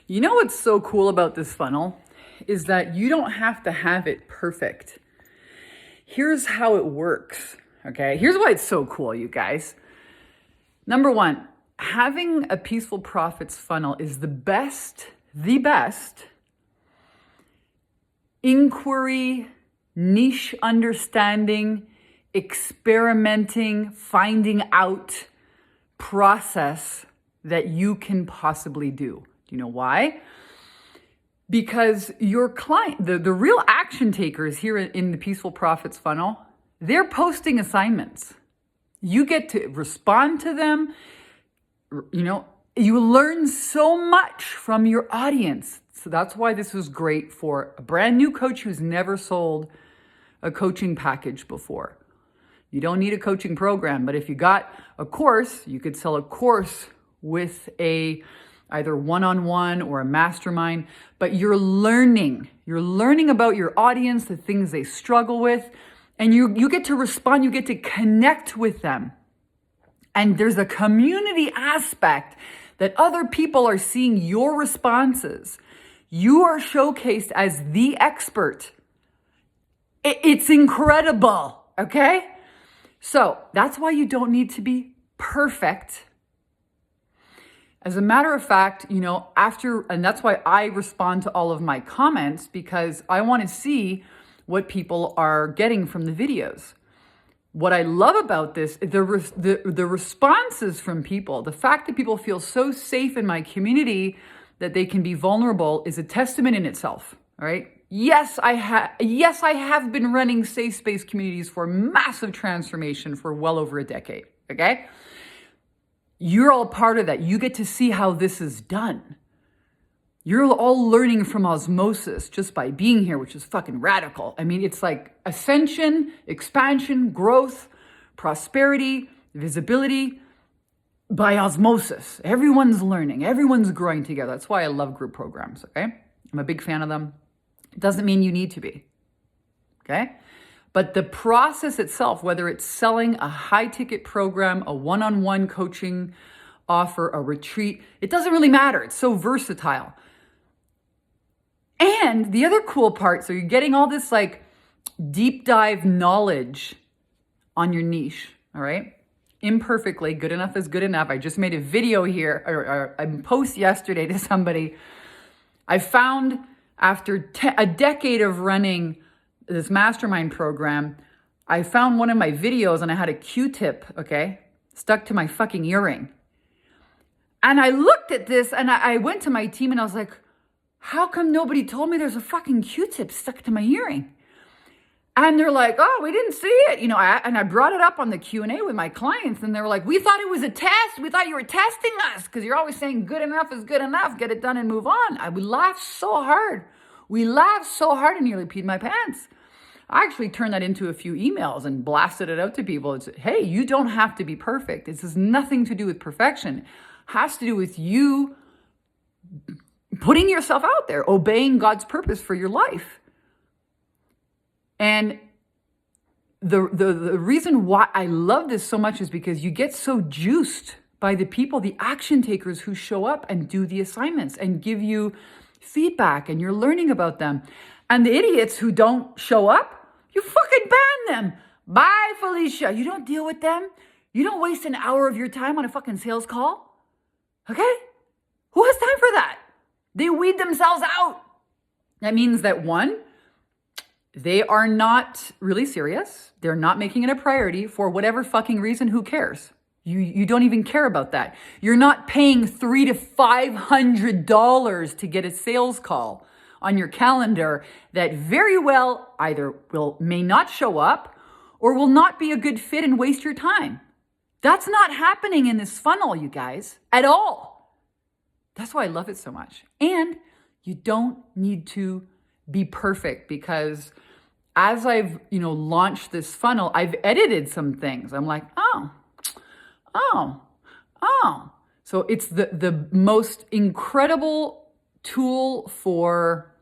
You know what's so cool about this funnel is that you don't have to have it perfect. Here's how it works, okay? Here's why it's so cool, you guys. Number one, having a peaceful profits funnel is the best inquiry, niche understanding, experimenting, finding out process that you can possibly do. Do you know why? Because your client, the real action takers here in the Peaceful Profits funnel, they're posting assignments. You get to respond to them. You learn so much from your audience. So that's why this was great for a brand new coach who's never sold a coaching package before. You don't need a coaching program, but if you got a course, you could sell a course with either one-on-one or a mastermind, but you're learning about your audience, the things they struggle with, and you get to respond, you get to connect with them. And there's a community aspect that other people are seeing your responses. You are showcased as the expert. It's incredible, okay? So that's why you don't need to be perfect. As a matter of fact, and that's why I respond to all of my comments, because I want to see what people are getting from the videos. What I love about this, the responses from people, the fact that people feel so safe in my community that they can be vulnerable is a testament in itself, all right? Yes, I have been running safe space communities for massive transformation for well over a decade, okay? You're all part of that. You get to see how this is done. You're all learning from osmosis just by being here, which is fucking radical. I mean, it's like ascension, expansion, growth, prosperity, visibility by osmosis. Everyone's learning. Everyone's growing together. That's why I love group programs, okay? I'm a big fan of them. It doesn't mean you need to be, okay? But the process itself, whether it's selling a high-ticket program, a one-on-one coaching offer, a retreat, it doesn't really matter. It's so versatile. And the other cool part, so you're getting all this like deep dive knowledge on your niche, all right? Imperfectly, good enough is good enough. I just made a video here, or a post yesterday to somebody. I found after a decade of running this mastermind program, I found one of my videos and I had a Q-tip, okay, stuck to my fucking earring. And I looked at this and I went to my team and I was like, how come nobody told me there's a fucking Q-tip stuck to my earring? And they're like, oh, we didn't see it. And I brought it up on the Q&A with my clients and they were like, we thought it was a test. We thought you were testing us because you're always saying good enough is good enough. Get it done and move on. We laughed so hard. We laughed so hard and nearly peed my pants. I actually turned that into a few emails and blasted it out to people. It's, hey, you don't have to be perfect. This has nothing to do with perfection. It has to do with you putting yourself out there, obeying God's purpose for your life. And the reason why I love this so much is because you get so juiced by the people, the action takers who show up and do the assignments and give you feedback and you're learning about them. And the idiots who don't show up, you fucking ban them. Bye, Felicia. You don't deal with them. You don't waste an hour of your time on a fucking sales call. Okay? Who has time for that? They weed themselves out. That means that one, they are not really serious. They're not making it a priority for whatever fucking reason. Who cares? You don't even care about that. You're not paying $300 to $500 to get a sales call on your calendar that very well either may not show up or will not be a good fit and waste your time. That's not happening in this funnel, you guys, at all. That's why I love it so much. And you don't need to be perfect because as I've, launched this funnel, I've edited some things. I'm like, oh. So it's the most incredible tool for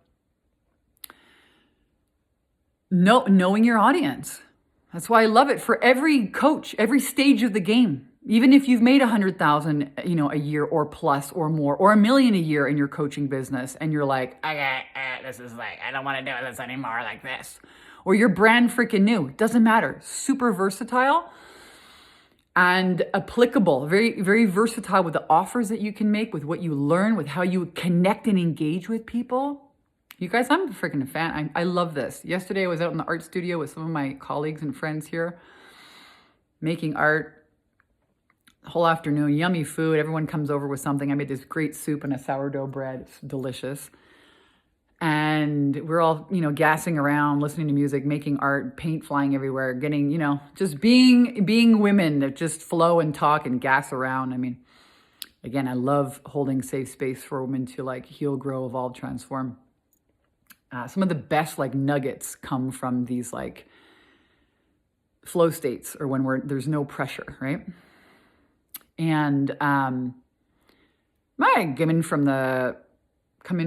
knowing your audience. That's why I love it for every coach, every stage of the game. Even if you've made 100,000, a year or plus or more, or 1 million a year in your coaching business, and you're like, this is like, I don't want to do this anymore like this. Or you're brand freaking new. Doesn't matter. Super versatile and applicable. Very, very versatile with the offers that you can make, with what you learn, with how you connect and engage with people. You guys, I'm a freaking fan. I love this. Yesterday I was out in the art studio with some of my colleagues and friends here, making art. Whole afternoon, yummy food. Everyone comes over with something. I made this great soup and a sourdough bread. It's delicious. And we're all, gassing around, listening to music, making art, paint flying everywhere, getting, just being women that just flow and talk and gas around. I mean, again, I love holding safe space for women to like heal, grow, evolve, transform. Some of the best like nuggets come from these like flow states, or when there's no pressure, right? And I come in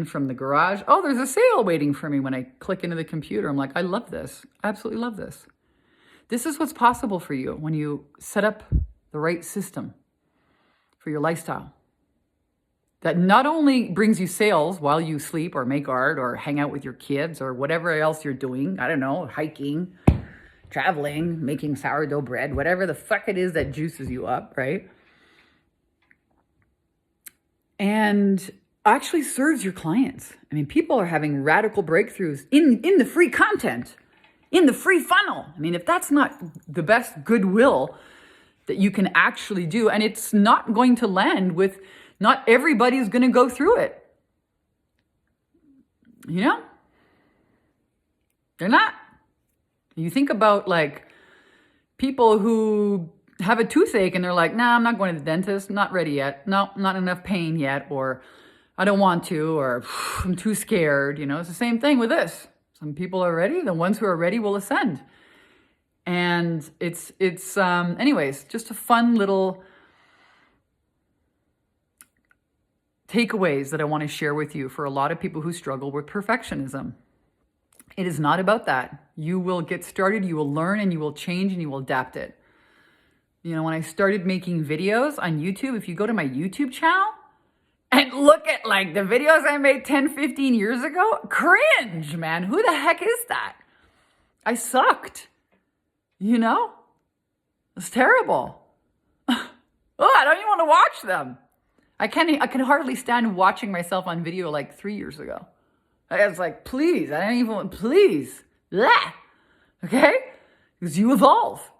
from the garage. Oh, there's a sale waiting for me when I click into the computer. I'm like, I love this. I absolutely love this. This is what's possible for you when you set up the right system for your lifestyle. That not only brings you sales while you sleep or make art or hang out with your kids or whatever else you're doing. I don't know, hiking, traveling, making sourdough bread, whatever the fuck it is that juices you up, right? And actually serves your clients. I mean, people are having radical breakthroughs in the free content, in the free funnel. I mean, if that's not the best goodwill that you can actually do, and it's not going to land with, not everybody's going to go through it. They're not. You think about like people who have a toothache and they're like, nah, I'm not going to the dentist. Not ready yet. No, not enough pain yet. Or I don't want to, or I'm too scared. It's the same thing with this. Some people are ready. The ones who are ready will ascend. And it's anyways, just a fun little takeaways that I want to share with you for a lot of people who struggle with perfectionism. It is not about that. You will get started, you will learn, and you will change, and you will adapt it. When I started making videos on YouTube, if you go to my YouTube channel and look at like the videos I made 10, 15 years ago, cringe, man. Who the heck is that? I sucked. It's terrible. Oh, I don't even want to watch them. I can hardly stand watching myself on video like 3 years ago. I was like, please, I don't even want, please. Blah. Okay? Because you evolve.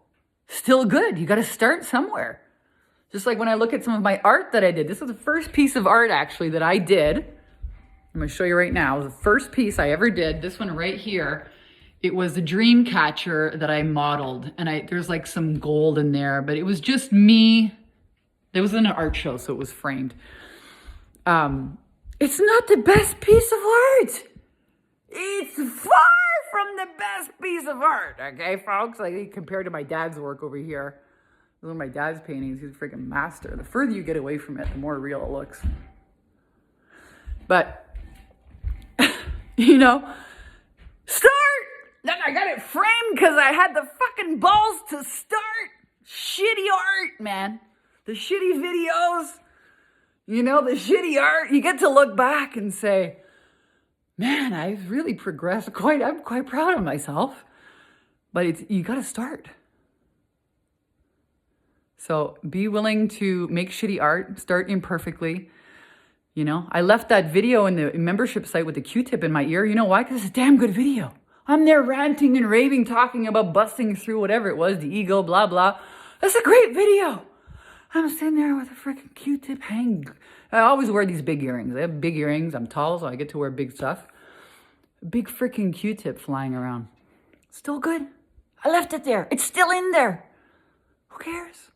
Still good. You got to start somewhere. Just like when I look at some of my art that I did. This is the first piece of art actually that I did. I'm going to show you right now. It was the first piece I ever did. This one right here. It was the dream catcher that I modeled. And there's like some gold in there, but it was just me. It was in an art show, so it was framed. It's not the best piece of art. It's far from the best piece of art, okay, folks? Like compared to my dad's work over here. Those are my dad's paintings. He's a freaking master. The further you get away from it, the more real it looks. But, start! Then I got it framed because I had the fucking balls to start. Shitty art, man. The shitty videos, the shitty art. You get to look back and say, man, I've really progressed. I'm quite proud of myself. But you got to start. So be willing to make shitty art. Start imperfectly. I left that video in the membership site with the Q-tip in my ear. You know why? Because it's a damn good video. I'm there ranting and raving, talking about busting through whatever it was, the ego, blah, blah. That's a great video. I'm sitting there with a freaking Q-tip hanging. I always wear these big earrings. I have big earrings. I'm tall, so I get to wear big stuff. Big freaking Q-tip flying around. Still good. I left it there. It's still in there. Who cares?